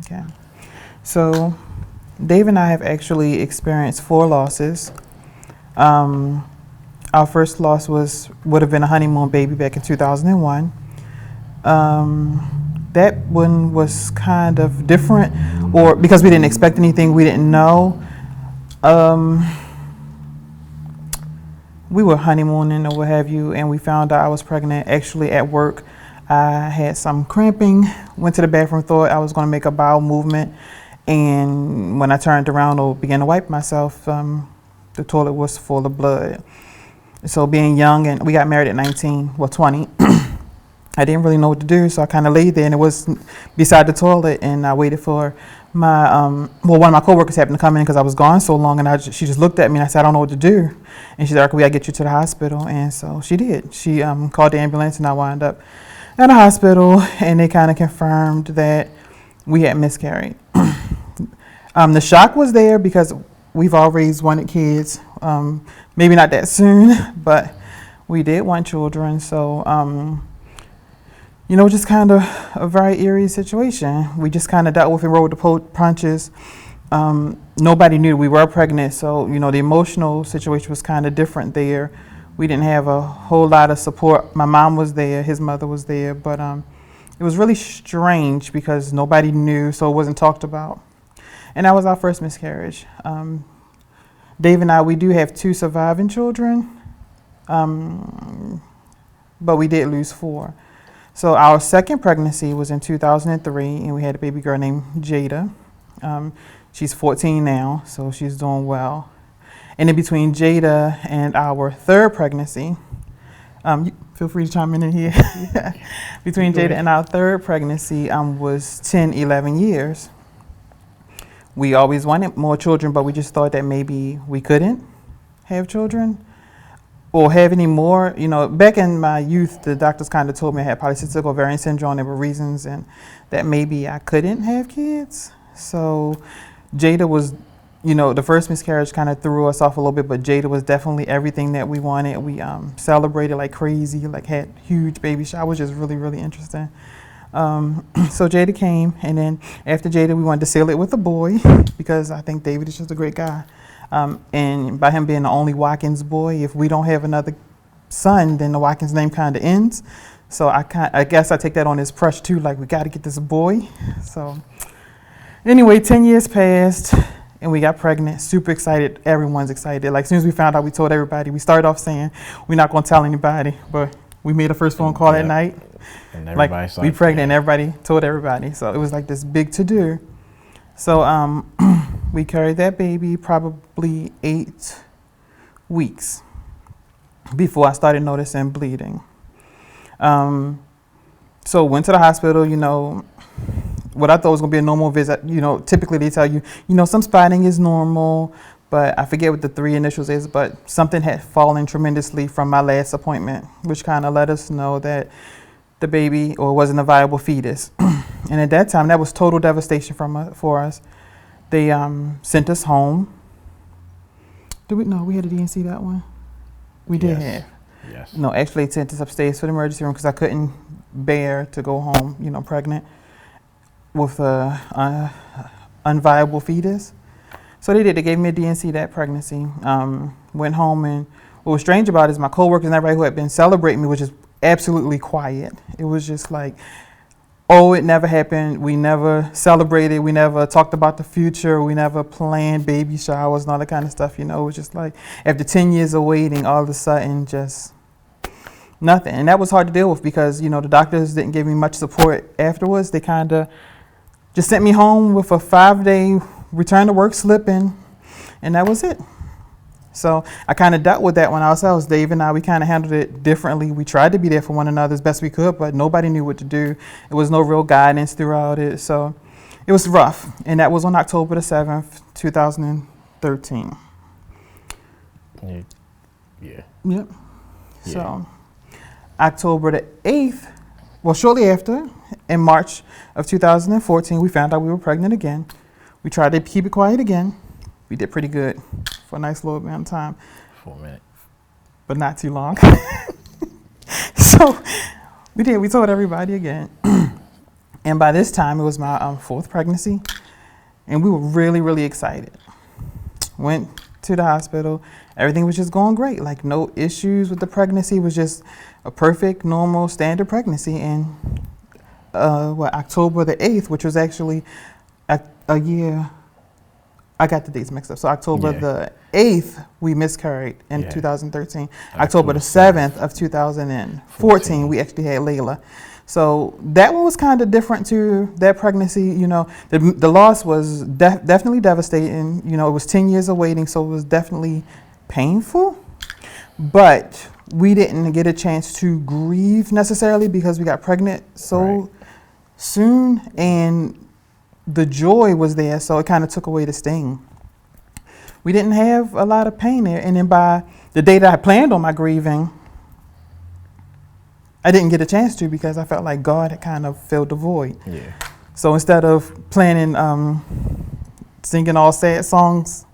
Okay. So Dave and I have actually experienced 4 losses. Our first loss would have been a honeymoon baby back in 2001. That one was kind of different, or because we didn't expect anything, we didn't know. Um, we were honeymooning or what have you, and we found out I was pregnant. Actually, at work, I had some cramping. Went to the bathroom, thought I was going to make a bowel movement, and when I turned around or began to wipe myself, the toilet was full of blood. So being young, and we got married at 19, well 20, I didn't really know what to do, so I kind of laid there, and it was beside the toilet, and I waited for my, one of my coworkers happened to come in because I was gone so long, and she just looked at me, and I said, I don't know what to do. And she said, Erika, we got to get you to the hospital. And so she did. She called the ambulance, and I wound up at a hospital, and they kind of confirmed that we had miscarried. The shock was there because we've always wanted kids, maybe not that soon, but we did want children. So, just kind of a very eerie situation. We just kind of dealt with it, rolled the punches. Nobody knew we were pregnant, so, the emotional situation was kind of different there. We didn't have a whole lot of support. My mom was there, his mother was there, but it was really strange because nobody knew, so it wasn't talked about. And that was our first miscarriage. Dave and I, we do have 2 surviving children, but we did lose 4. So our second pregnancy was in 2003, and we had a baby girl named Jada. She's 14 now, so she's doing well. And in between Jada and our third pregnancy, feel free to chime in here. Between Jada and our third pregnancy was 10, 11 years. We always wanted more children, but we just thought that maybe we couldn't have children or have any more. Back in my youth, the doctors kind of told me I had polycystic ovarian syndrome. There were reasons, and that maybe I couldn't have kids. So Jada was, the first miscarriage kind of threw us off a little bit, but Jada was definitely everything that we wanted. We celebrated like crazy, like had huge baby showers, just really, really interesting. So Jada came, and then after Jada, we wanted to seal it with a boy because I think David is just a great guy. And by him being the only Watkins boy, if we don't have another son, then the Watkins name kind of ends. So I guess I take that on as pressure too, like we got to get this boy. So anyway, 10 years passed, and we got pregnant. Super excited. Everyone's excited. Like as soon as we found out, we told everybody. We started off saying we're not going to tell anybody, but we made a first phone call at night. And everybody we pregnant, and everybody told everybody. So it was like this big to-do. So we carried that baby probably 8 weeks before I started noticing bleeding. So went to the hospital, what I thought was going to be a normal visit. Typically they tell you, some spotting is normal, but I forget what the 3 initials is, but something had fallen tremendously from my last appointment, which kind of let us know that the baby wasn't a viable fetus. And at that time, that was total devastation for us. They sent us home. No, we had a DNC that one? We did have. Yes. No, actually they sent us upstairs to the emergency room because I couldn't bear to go home, pregnant with a unviable fetus. So they did. They gave me a DNC that pregnancy. Went home, and what was strange about it is my coworkers and everybody who had been celebrating me was just absolutely quiet. It was just like, oh, it never happened. We never celebrated. We never talked about the future. We never planned baby showers and all that kind of stuff. It was just like after 10 years of waiting, all of a sudden just nothing. And that was hard to deal with because, the doctors didn't give me much support afterwards. They kind of just sent me home with a 5-day return to work slip, and that was it. So I kind of dealt with that one ourselves. Dave and I, we kind of handled it differently. We tried to be there for one another as best we could, but nobody knew what to do. There was no real guidance throughout it. So it was rough. And that was on October the 7th, 2013. Yeah. Yep. Yeah. So October the 8th, well, shortly after, in March of 2014, we found out we were pregnant again. We tried to keep it quiet again. We did pretty good for a nice little amount of time. 4 minutes. But not too long. So we did. We told everybody again. And by this time, it was my fourth pregnancy, and we were really, really excited. Went to the hospital. Everything was just going great. Like, no issues with the pregnancy. It was just a perfect, normal, standard pregnancy. And October the 8th, which was actually a year, I got the dates mixed up. So October the 8th, we miscarried in 2013. October the 7th of 2014, we actually had Layla. So that one was kind of different to that pregnancy. You know, the loss was definitely devastating. You know, it was 10 years of waiting, so it was definitely painful. But we didn't get a chance to grieve necessarily because we got pregnant so soon, and the joy was there, so it kind of took away the sting. We didn't have a lot of pain there, and then by the day that I planned on my grieving, I didn't get a chance to because I felt like God had kind of filled the void. Yeah. So instead of planning, singing all sad songs,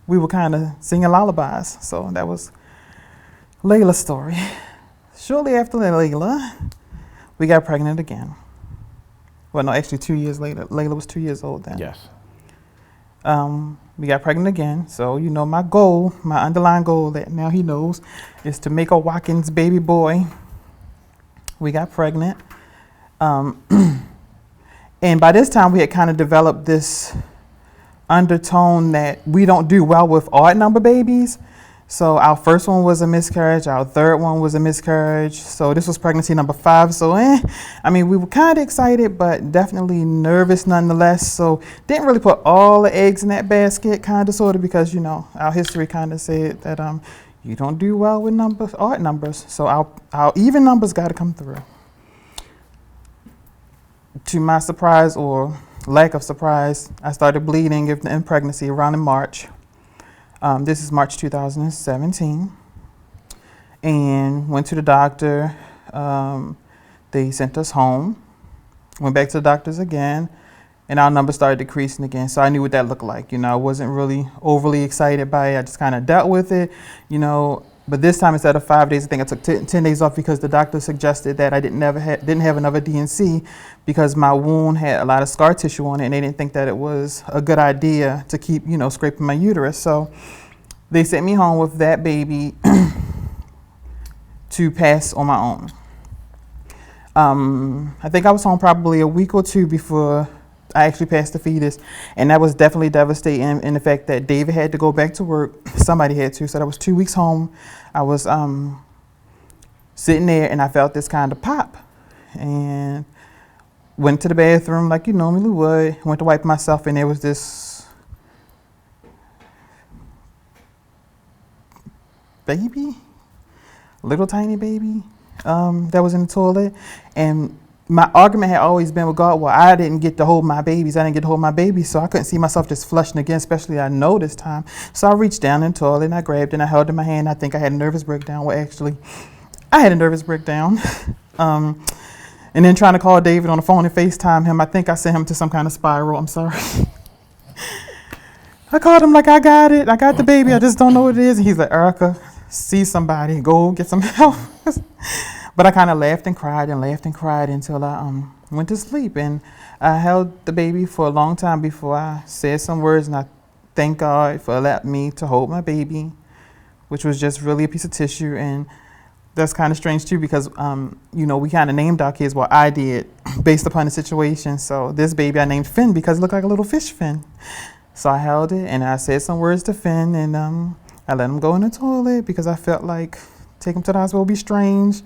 we were kind of singing lullabies. So that was Layla's story. Shortly after Layla, we got pregnant again. Well, no, actually 2 years later. Layla was 2 years old then. Yes. We got pregnant again. So, you know, my goal, my underlying goal that now he knows, is to make a Watkins baby boy. We got pregnant. And by this time, we had kind of developed this undertone that we don't do well with odd number babies. So our first one was a miscarriage. Our third one was a miscarriage. So this was pregnancy number 5. So, I mean, we were kind of excited, but definitely nervous nonetheless. So didn't really put all the eggs in that basket, kind of, sort of, because, you know, our history kind of said that you don't do well with odd numbers. So our even numbers got to come through. To my surprise, or lack of surprise, I started bleeding in pregnancy around in March. This is March 2017, and went to the doctor. They sent us home, went back to the doctors again, and our numbers started decreasing again. So I knew what that looked like. You know, I wasn't really overly excited by it. I just kind of dealt with it, you know. But this time, instead of 5 days, I think I took 10 days off because the doctor suggested that I didn't have another D&C because my wound had a lot of scar tissue on it, and they didn't think that it was a good idea to keep, you know, scraping my uterus. So they sent me home with that baby to pass on my own. I think I was home probably a week or two before I actually passed the fetus, and that was definitely devastating in the fact that David had to go back to work. Somebody had to, so that was 2 weeks home. I was sitting there, and I felt this kind of pop, and went to the bathroom like you normally would, went to wipe myself, and there was this baby, little tiny baby, that was in the toilet. And my argument had always been with God, well, I didn't get to hold my babies. I didn't get to hold my babies, so I couldn't see myself just flushing again, especially I know this time. So I reached down in the toilet, and I grabbed it, and I held it in my hand. I think I had a nervous breakdown. Well, actually, I had a nervous breakdown. And then trying to call David on the phone and FaceTime him, I think I sent him to some kind of spiral. I'm sorry. I called him like, I got it. I got the baby. I just don't know what it is. And he's like, Erika, see somebody. Go get some help. But I kind of laughed and cried until I went to sleep. And I held the baby for a long time before I said some words. And I thank God for allowing me to hold my baby, which was just really a piece of tissue. And that's kind of strange too, because, you know, we kind of named our kids, well, I did, based upon the situation. So this baby I named Finn because it looked like a little fish fin. So I held it, and I said some words to Finn, and I let him go in the toilet because I felt like taking him to the hospital would be strange.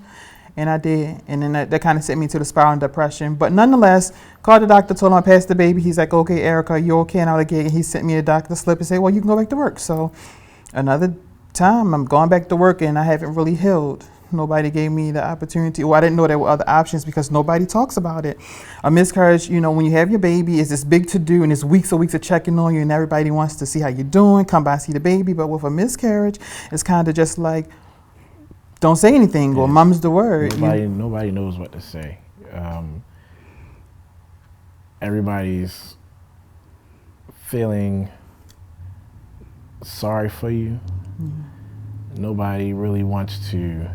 And I did. And then that kind of sent me to the spiral of depression. But nonetheless, called the doctor, told him I passed the baby. He's like, okay, Erika, you're okay? And I was like, yeah. And he sent me a doctor's slip and said, well, you can go back to work. So another time, I'm going back to work, and I haven't really healed. Nobody gave me the opportunity, or I didn't know there were other options because nobody talks about it. A miscarriage, you know, when you have your baby, is this big to do, and it's weeks and weeks of checking on you, and everybody wants to see how you're doing, come by and see the baby. But with a miscarriage, it's kind of just like, don't say anything, or mum's the word. Nobody knows what to say. Everybody's feeling sorry for you. Mm-hmm. Nobody really wants to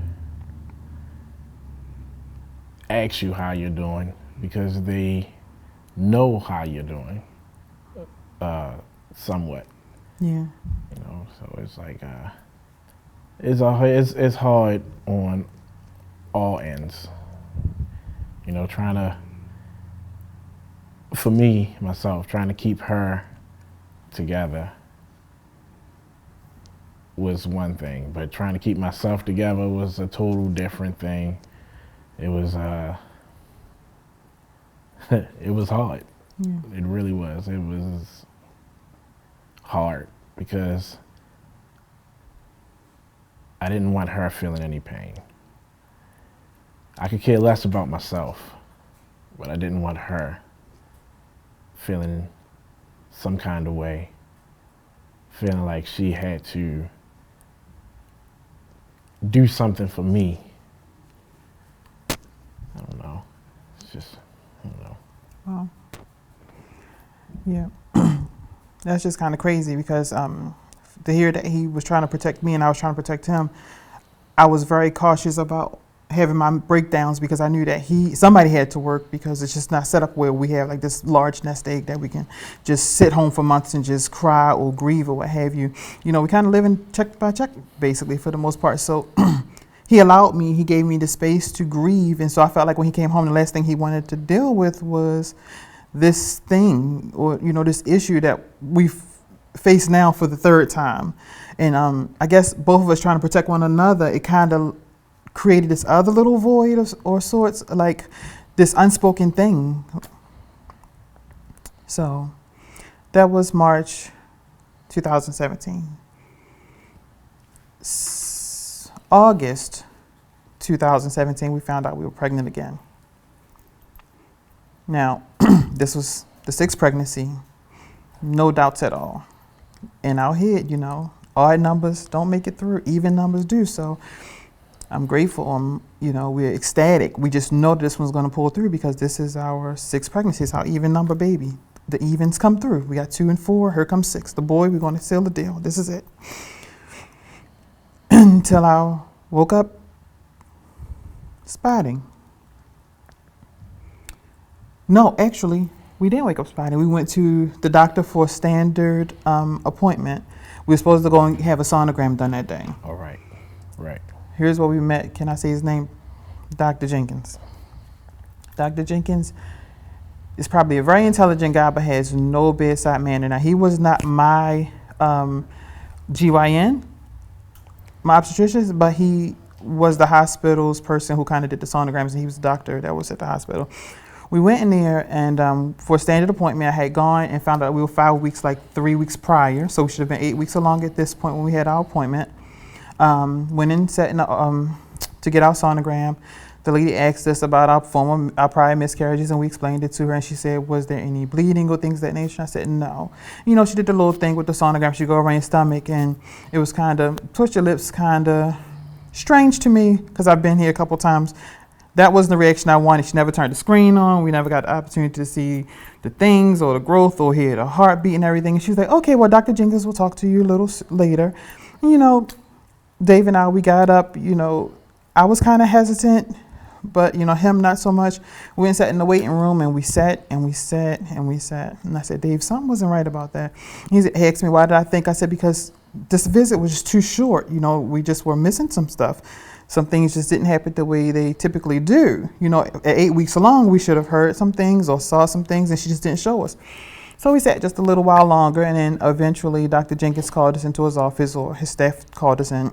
ask you how you're doing because they know how you're doing, somewhat. Yeah. You know, so it's like it's hard on all ends. You know, for me myself, trying to keep her together was one thing, but trying to keep myself together was a total different thing. It was it was hard. Yeah. It really was. It was hard because I didn't want her feeling any pain. I could care less about myself, but I didn't want her feeling some kind of way, feeling like she had to do something for me. I don't know. It's just, I don't know. Wow. Yeah. That's just kind of crazy because to hear that he was trying to protect me and I was trying to protect him, I was very cautious about having my breakdowns because I knew that somebody had to work because it's just not set up where we have like this large nest egg that we can just sit home for months and just cry or grieve or what have you. You know, we kind of live in check by check basically for the most part. So he gave me the space to grieve. And so I felt like when he came home, the last thing he wanted to deal with was this thing or, you know, this issue that we face now for the third time. And I guess both of us trying to protect one another, it kind of created this other little void or sorts, like this unspoken thing. So that was March 2017. August 2017, we found out we were pregnant again. Now, this was the 6th pregnancy, no doubts at all. In our head, you know, odd numbers don't make it through, even numbers do. So I'm grateful. You know, we're ecstatic. We just know that this one's going to pull through because this is our 6th pregnancy. It's our even number baby. The evens come through. We got 2 and 4. Here comes 6. The boy, we're going to seal the deal. This is it. Until I woke up spotting. No, actually, we didn't wake up spotting. We went to the doctor for a standard appointment. We were supposed to go and have a sonogram done that day. All right. Right. Here's where we met. Can I say his name? Dr. Jenkins. Dr. Jenkins is probably a very intelligent guy, but has no bedside manner. Now, he was not my GYN, my obstetrician, but he was the hospital's person who kind of did the sonograms, and he was the doctor that was at the hospital. We went in there, and for a standard appointment, I had gone and found out we were 5 weeks, like 3 weeks prior, so we should have been 8 weeks along at this point when we had our appointment. Went in, sat in to get our sonogram. The lady asked us about our prior miscarriages, and we explained it to her, and she said, was there any bleeding or things of that nature? I said, no. You know, she did the little thing with the sonogram. She'd go around your stomach, and it was kind of, twist your lips, kind of strange to me, because I've been here a couple times. That wasn't the reaction I wanted. She never turned the screen on. We never got the opportunity to see the things or the growth or hear the heartbeat and everything. And she was like, okay, well, Dr. Jenkins will talk to you a little later. And, you know, Dave and I, we got up, you know, I was kind of hesitant, but, you know, him not so much. We went and sat in the waiting room, and we sat and we sat and we sat. And I said, Dave, something wasn't right about that. He asked me, why did I think? I said, because this visit was just too short. You know, we just were missing some stuff. Some things just didn't happen the way they typically do. You know, at 8 weeks along, we should have heard some things or saw some things, and she just didn't show us. So we sat just a little while longer, and then eventually Dr. Jenkins called us into his office, or his staff called us in.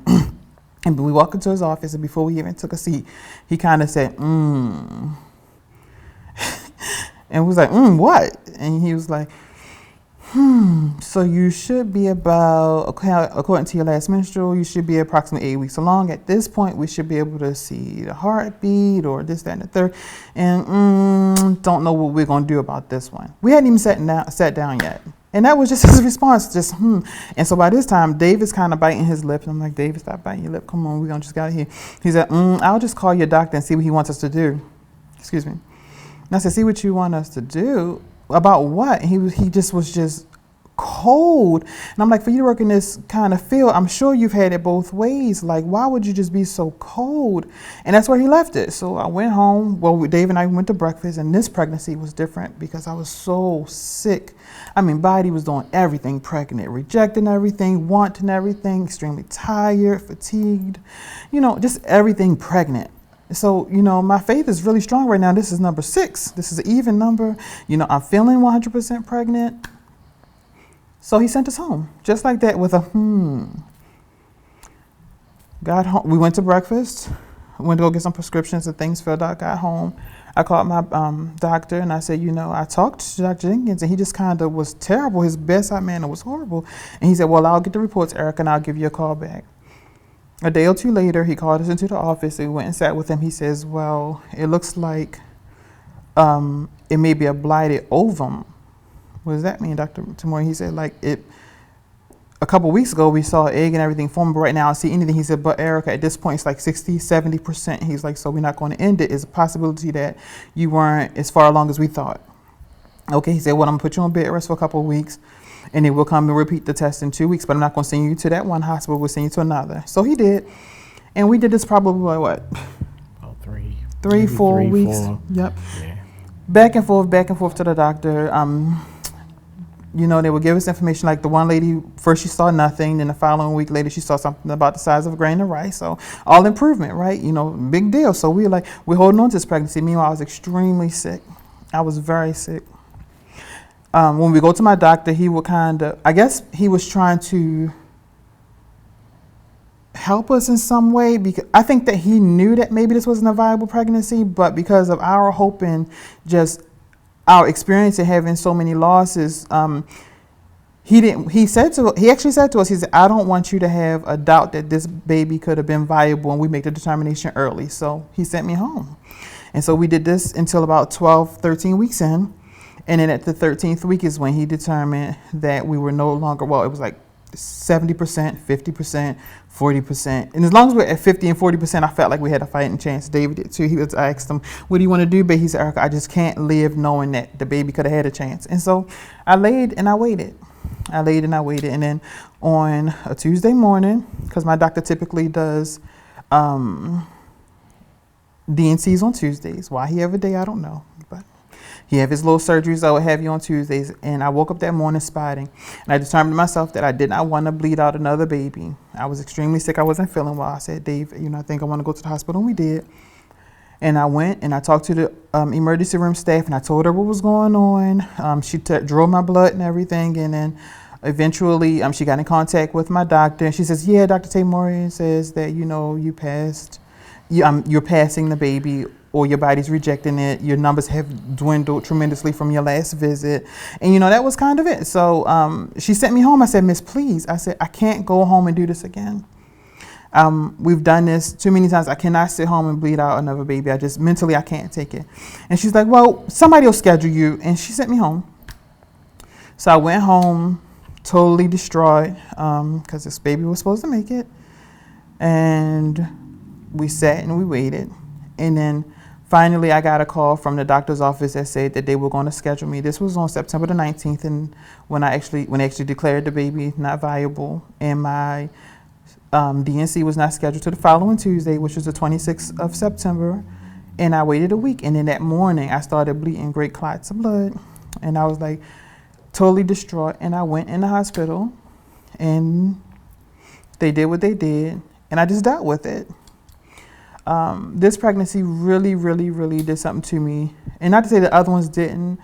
And we walked into his office, and before we even took a seat, he kind of said, And we was like, what? And he was like, so you should be about, according to your last menstrual, you should be approximately 8 weeks along. At this point, we should be able to see the heartbeat or this, that, and the third. And don't know what we're going to do about this one. We hadn't even sat down yet. And that was just his response, just, And so by this time, Dave is kind of biting his lip. And I'm like, David, stop biting your lip. Come on, we're going to just get out of here. He said, I'll just call your doctor and see what he wants us to do. Excuse me. And I said, see what you want us to do? About what? And he just was cold. And I'm like, for you to work in this kind of field, I'm sure you've had it both ways. Like, why would you just be so cold? And that's where he left it. So I went home. Well, Dave and I went to breakfast, and this pregnancy was different because I was so sick. I mean, body was doing everything pregnant, rejecting everything, wanting everything, extremely tired, fatigued, just everything pregnant. So, my faith is really strong right now. This is number 6. This is an even number. I'm feeling 100% pregnant. So he sent us home, just like that, with a Got home. We went to breakfast. Went to go get some prescriptions and things filled out. Got home. I called my doctor and I said, I talked to Dr. Jenkins and he just kind of was terrible. His bedside manner was horrible. And he said, well, I'll get the reports, Erika, and I'll give you a call back. A day or two later, he called us into the office. We went and sat with him. He says, well, it looks like it may be a blighted ovum. What does that mean, Dr. Tamori? He said, a couple weeks ago, we saw egg and everything forming, but right now I don't see anything. He said, but Erika, at this point, it's like 60, 70%. He's like, so we're not going to end it. It's a possibility that you weren't as far along as we thought. Okay, he said, well, I'm going to put you on bed rest for a couple of weeks, and then we'll come and repeat the test in 2 weeks, but I'm not going to send you to that one hospital. We'll send you to another. So he did, and we did this probably, what? About 4 weeks. 4. Yep. Yeah. Back Back and forth to the doctor. They would give us information, like the one lady, first she saw nothing, then the following week later she saw something about the size of a grain of rice. So all improvement, right? Big deal. So we're holding on to this pregnancy. Meanwhile, I was extremely sick. I was very sick. When we go to my doctor, he would I guess he was trying to help us in some way, because I think that he knew that maybe this wasn't a viable pregnancy, but because of our hope and just our experience in having so many losses, he actually said to us, he said, I don't want you to have a doubt that this baby could have been viable, and we make the determination early. So he sent me home. And so we did this until about 12, 13 weeks in. And then at the 13th week is when he determined that we were no longer, well, it was like 70%, 50%, 40%. And as long as we're at 50 and 40%, I felt like we had a fighting chance. David did too. I asked him, what do you want to do? But he said, Erika, I just can't live knowing that the baby could have had a chance. And so I laid and I waited. And then on a Tuesday morning, because my doctor typically does DNCs on Tuesdays. Why he every day, I don't know. But he have his little surgeries I would have you on Tuesdays. And I woke up that morning spotting. And I determined to myself that I did not want to bleed out another baby. I was extremely sick. I wasn't feeling well. I said, Dave, I think I want to go to the hospital. And we did. And I went and I talked to the emergency room staff and I told her what was going on. She drew my blood and everything. And then eventually she got in contact with my doctor. And she says, yeah, Dr. Tamorian says that, you passed. You're passing the baby, or your body's rejecting it. Your numbers have dwindled tremendously from your last visit. And, that was kind of it. So she sent me home. I said, Miss, please. I said, I can't go home and do this again. We've done this too many times. I cannot sit home and bleed out another baby. Mentally, I can't take it. And she's like, well, somebody will schedule you. And she sent me home. So I went home totally distraught because this baby was supposed to make it. And we sat and we waited. And then finally, I got a call from the doctor's office that said that they were going to schedule me. This was on September the 19th, and when they actually declared the baby not viable, and my DNC was not scheduled to the following Tuesday, which was the 26th of September. And I waited a week, and then that morning, I started bleeding great clots of blood, and I was like totally distraught. And I went in the hospital, and they did what they did, and I just dealt with it. This pregnancy really, really, really did something to me. And not to say the other ones didn't.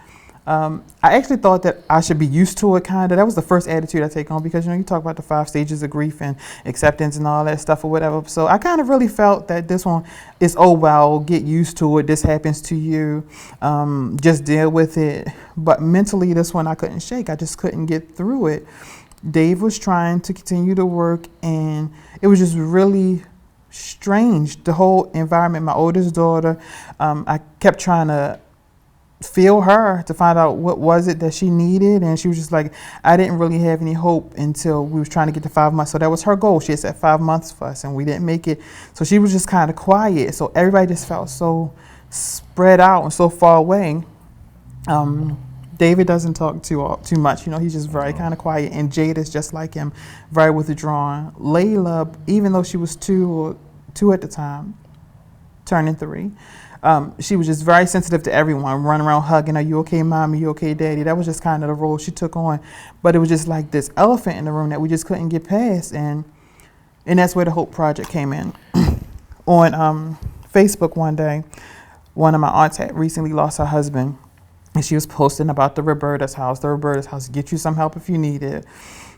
I actually thought that I should be used to it, kind of. That was the first attitude I take on, because, you talk about the 5 stages of grief and acceptance and all that stuff or whatever. So I kind of really felt that this one is, oh, well, get used to it. This happens to you. Just deal with it. But mentally, this one I couldn't shake. I just couldn't get through it. Dave was trying to continue to work, and it was just really strange, the whole environment. My oldest daughter, I kept trying to feel her to find out what was it that she needed, and she was just like, I didn't really have any hope until we was trying to get to 5 months. So that was her goal. She had set 5 months for us, and we didn't make it. So she was just kind of quiet. So everybody just felt so spread out and so far away. David doesn't talk too much. You know, he's just very kind of quiet. And Jade is just like him, very withdrawn. Layla, even though she was two at the time, turning 3, she was just very sensitive to everyone, running around hugging, are you okay, mommy, you okay, daddy? That was just kind of the role she took on. But it was just like this elephant in the room that we just couldn't get past. And that's where the Hope Project came in. On Facebook one day, one of my aunts had recently lost her husband. And she was posting about the Roberta's house, get you some help if you need it.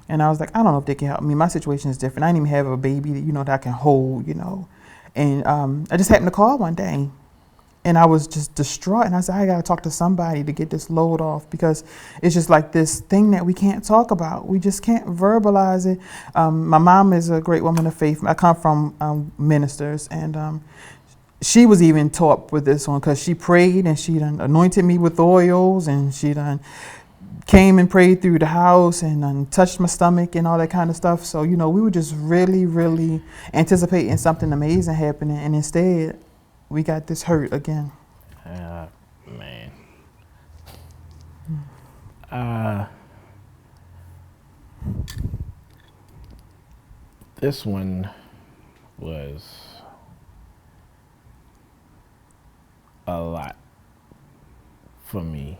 And I was like, I don't know if they can help me. My situation is different. I didn't even have a baby, that I can hold, And I just happened to call one day. And I was just distraught. And I said, I got to talk to somebody to get this load off, because it's just like this thing that we can't talk about. We just can't verbalize it. My mom is a great woman of faith. I come from ministers, and she was even taught with this one, because she prayed and she done anointed me with oils, and she done came and prayed through the house and done touched my stomach and all that kind of stuff. So, we were just really, really anticipating something amazing happening. And instead, we got this hurt again. Man. This one was a lot for me.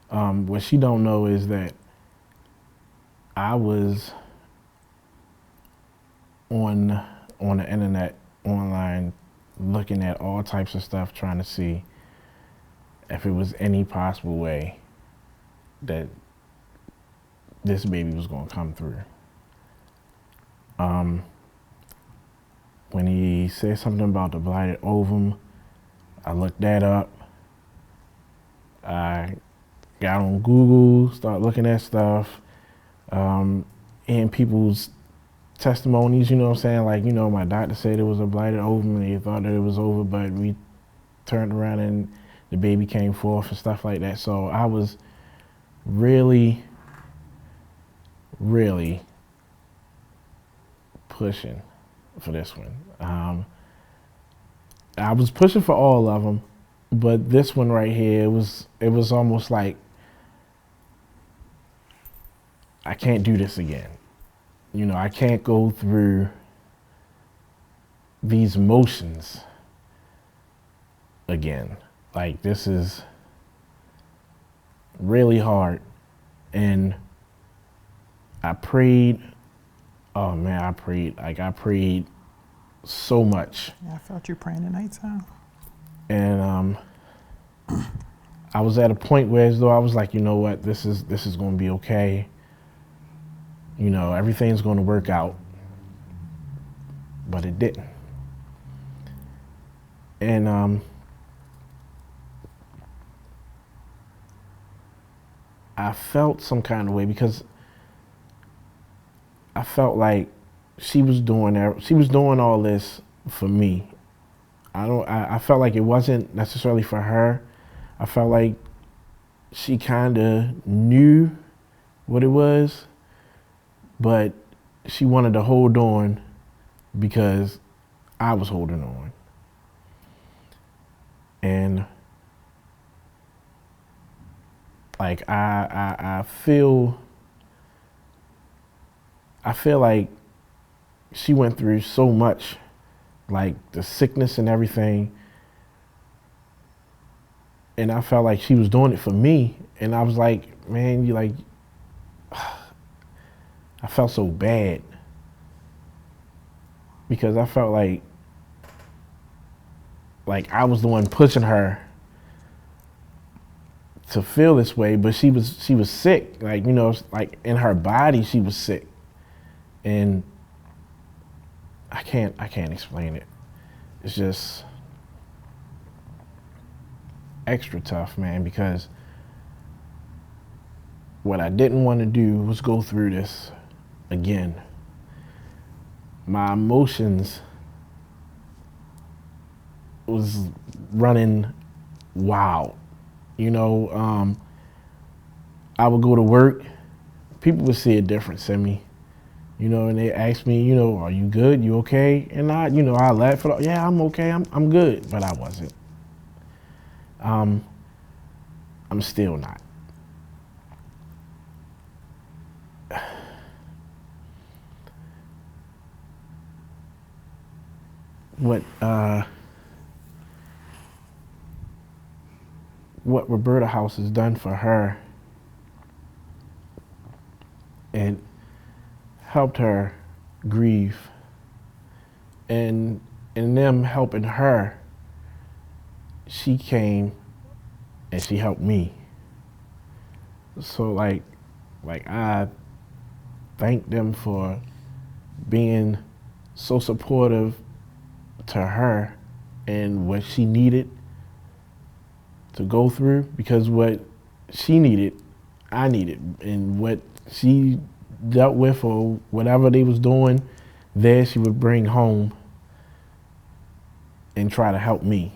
What she don't know is that I was on the internet, online, looking at all types of stuff, trying to see if it was any possible way that this baby was going to come through. When he said something about the blighted ovum, I looked that up. I got on Google, started looking at stuff, and people's testimonies, you know what I'm saying? Like, my doctor said it was a blighted ovum and he thought that it was over, but we turned around and the baby came forth and stuff like that. So I was really, really pushing for this one. I was pushing for all of them, but this one right here, it was almost like, I can't do this again. I can't go through these motions again. Like, this is really hard. And I prayed, oh man, I prayed so much. Yeah, I felt you praying at nighttime. And I was at a point where, as though I was like, you know what, this is going to be okay. Everything's going to work out. But it didn't. And I felt some kind of way, because I felt like she was doing all this for me. I felt like it wasn't necessarily for her. I felt like she kind of knew what it was, but she wanted to hold on because I was holding on. And like I feel like she went through so much, like the sickness and everything. And I felt like she was doing it for me. And I was like, man, I felt so bad, because I felt like I was the one pushing her to feel this way, but she was sick. Like, like in her body, she was sick. And I can't explain it. It's just extra tough, man, because what I didn't want to do was go through this again. My emotions was running wild. I would go to work, people would see a difference in me, and they ask me, are you good? You okay? And I laugh it off. Yeah, I'm okay. I'm good. But I wasn't. I'm still not. what Roberta House has done for her, it helped her grieve, and in them helping her, she came and she helped me. So like I thank them for being so supportive to her and what she needed to go through, because what she needed, I needed, and what she dealt with or whatever they was doing there, she would bring home and try to help me.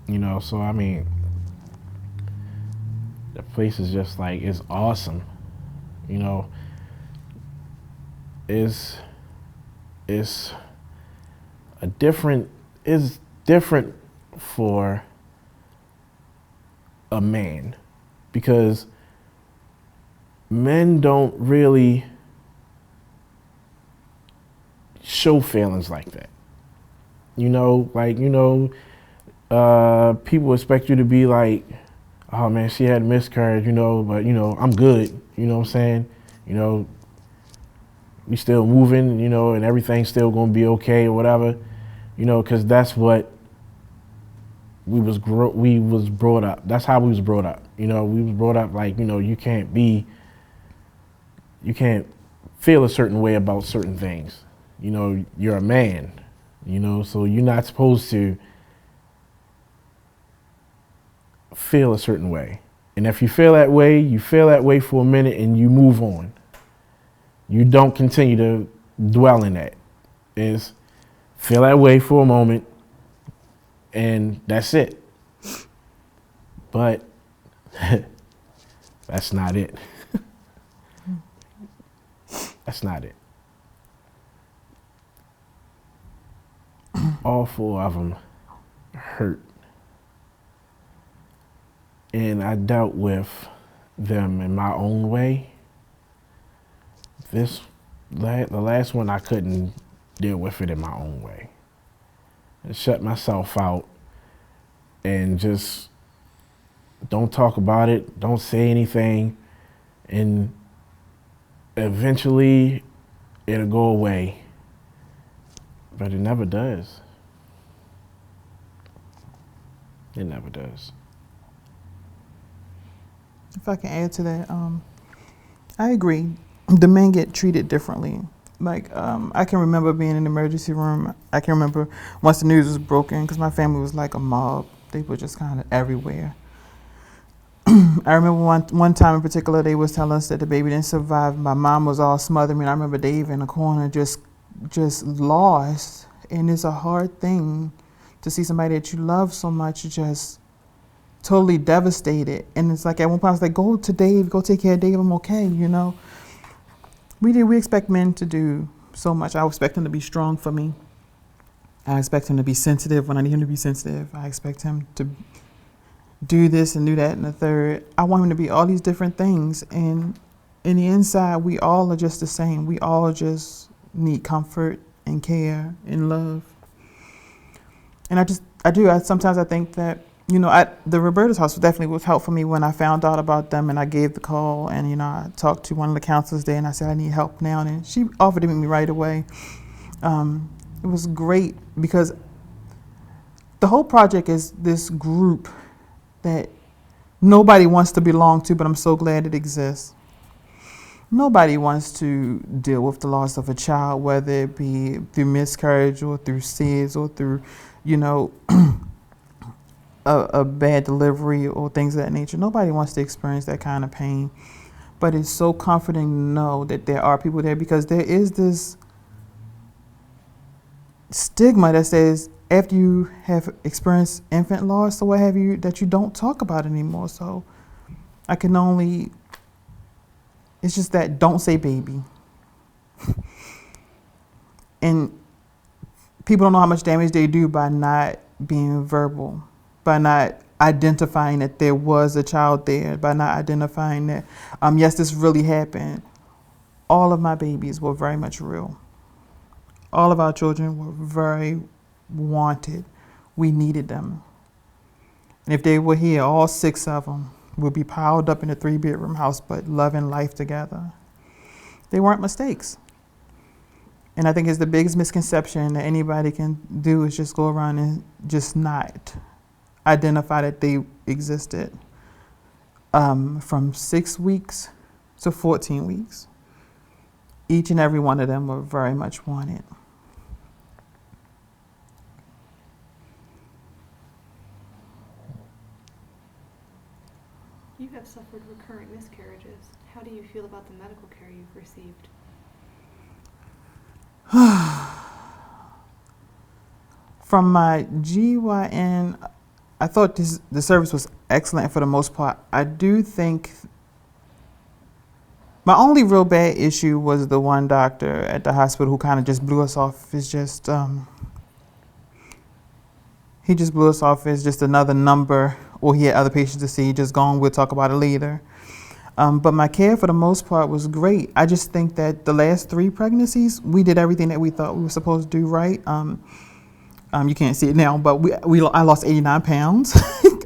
You know, so I mean, the place is just like, it's awesome. You know, it's different for a man, because men don't really show feelings like that. You know, people expect you to be like, oh man, she had a miscarriage, you know, but you know, I'm good, you know what I'm saying? You know, we still moving, you know, and everything's still gonna be okay or whatever, you know, because that's what we was brought up. That's how we was brought up. You know, we was brought up like, you know, you can't feel a certain way about certain things. You know, you're a man, you know, so you're not supposed to feel a certain way. And if you feel that way, you feel that way for a minute and you move on. You don't continue to dwell in that. Is feel that way for a moment and that's it. But that's not it. That's not it. All four of them hurt. And I dealt with them in my own way. The last one, I couldn't deal with it in my own way. I shut myself out and just don't talk about it, don't say anything, and eventually it'll go away. But it never does. It never does. If I can add to that, I agree. The men get treated differently. Like, I can remember being in the emergency room. I can remember once the news was broken, because my family was like a mob. They were just kind of everywhere. I remember one time in particular, they was telling us that the baby didn't survive. My mom was all smothered. I mean, I remember Dave in the corner just lost. And it's a hard thing to see somebody that you love so much just totally devastated. And it's like, at one point I was like, go to Dave, go take care of Dave, I'm okay, you know. We expect men to do so much. I expect him to be strong for me. I expect him to be sensitive when I need him to be sensitive. I expect him to do this and do that and the third. I want him to be all these different things. And in the inside, we all are just the same. We all just need comfort and care and love. And sometimes I think that, you know, the Roberta's House definitely was helpful for me when I found out about them, and I gave the call, and, you know, I talked to one of the counselors there and I said, I need help now. And she offered it to me right away. It was great because the whole project is this group that nobody wants to belong to, but I'm so glad it exists. Nobody wants to deal with the loss of a child, whether it be through miscarriage or through SIDS or through, you know, a bad delivery or things of that nature. Nobody wants to experience that kind of pain. But it's so comforting to know that there are people there, because there is this stigma that says after you have experienced infant loss or what have you, that you don't talk about it anymore. So it's just that don't say baby. And people don't know how much damage they do by not being verbal, by not identifying that there was a child there, by not identifying that, yes, this really happened. All of my babies were very much real. all of our children were very wanted. We needed them. And if they were here, all 6 of them would be piled up in a 3-bedroom house, but loving life together. They weren't mistakes. And I think it's the biggest misconception that anybody can do is just go around and just not identify that they existed. From 6 weeks to 14 weeks, each and every one of them were very much wanted. You have suffered recurrent miscarriages. How do you feel about the medical care you've received? From my GYN, I thought the service was excellent for the most part. I do think my only real bad issue was the one doctor at the hospital who kind of just blew us off as just, he just blew us off as just another number, or he had other patients to see, just gone, we'll talk about it later. But my care for the most part was great. I just think that the last 3 pregnancies, we did everything that we thought we were supposed to do right. You can't see it now, but I lost 89 pounds.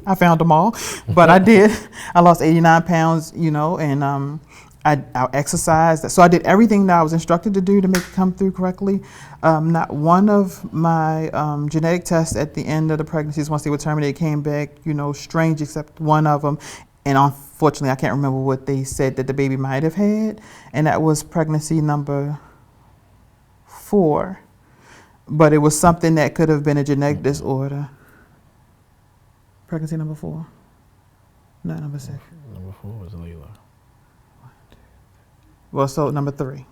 I found them all, but I did. I lost 89 pounds, you know, and I exercised. So I did everything that I was instructed to do to make it come through correctly. Not one of my genetic tests at the end of the pregnancies, once they were terminated, came back, you know, strange, except one of them. And unfortunately, I can't remember what they said that the baby might have had. And that was pregnancy number 4. But it was something that could have been a genetic disorder. Pregnancy number 4. No, number 6. Number 4 was Layla. Well, so number 3.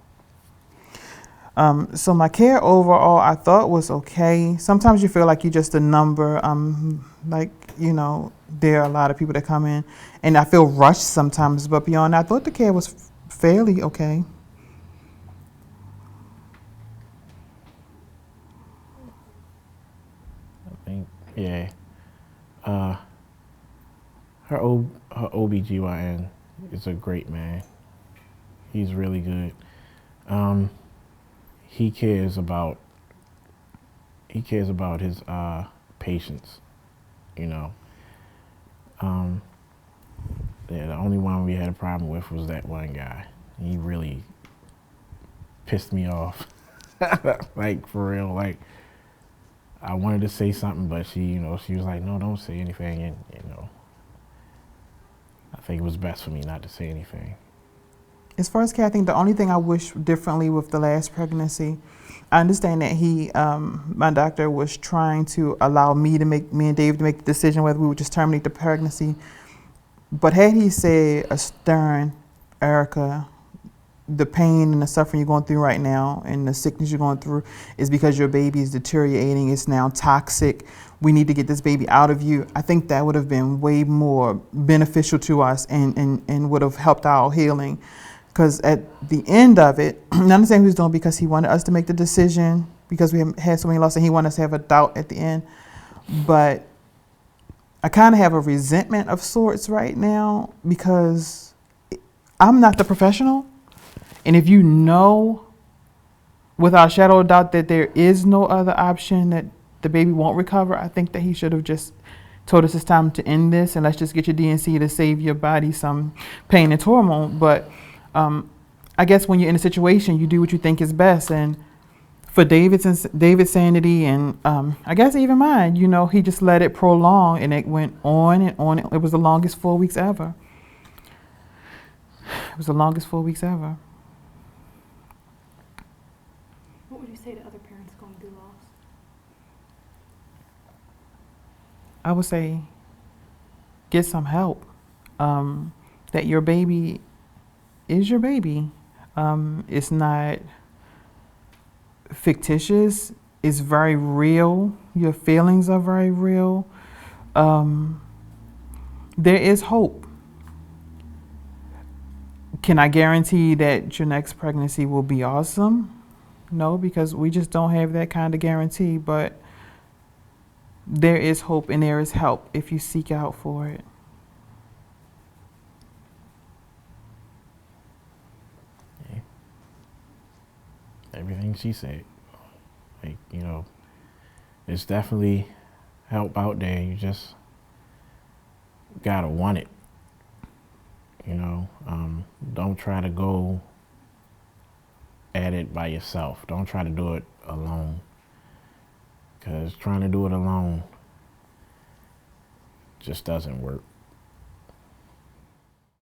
So my care overall, I thought was okay. Sometimes you feel like you're just a number. Like, you know, there are a lot of people that come in, and I feel rushed sometimes. But beyond that, I thought the care was fairly okay. I think, yeah. Her OBGYN is a great man. He's really good. He cares about his patients, you know. Yeah, the only one we had a problem with was that one guy. He really pissed me off. Like, for real. Like, I wanted to say something, but she was like, no, don't say anything. And, you know, I think it was best for me not to say anything. As far as care, I think the only thing I wish differently with the last pregnancy, I understand that my doctor was trying to allow me and Dave to make the decision whether we would just terminate the pregnancy. But had he said a stern, Erika, the pain and the suffering you're going through right now and the sickness you're going through is because your baby is deteriorating, it's now toxic, we need to get this baby out of you, I think that would have been way more beneficial to us and would have helped our healing. Because at the end of it, I understand he was doing it because he wanted us to make the decision because we had so many losses and he wanted us to have a doubt at the end. But I kind of have a resentment of sorts right now because I'm not the professional. And if you know without a shadow of doubt that there is no other option, that the baby won't recover, I think that he should have just told us it's time to end this and let's just get your DNC to save your body some pain and turmoil. But I guess when you're in a situation, you do what you think is best. And for David's sanity and I guess even mine, you know, he just let it prolong and it went on and on. It was the longest 4 weeks ever. It was the longest 4 weeks ever. What would you say to other parents going through loss? I would say get some help. That your baby is your baby. It's not fictitious. It's very real. Your feelings are very real. There is hope. Can I guarantee that your next pregnancy will be awesome? No, because we just don't have that kind of guarantee. But there is hope and there is help if you seek out for it. Everything she said. Like, you know, it's definitely help out there. You just gotta want it. You know, don't try to go at it by yourself. Don't try to do it alone. Because trying to do it alone just doesn't work.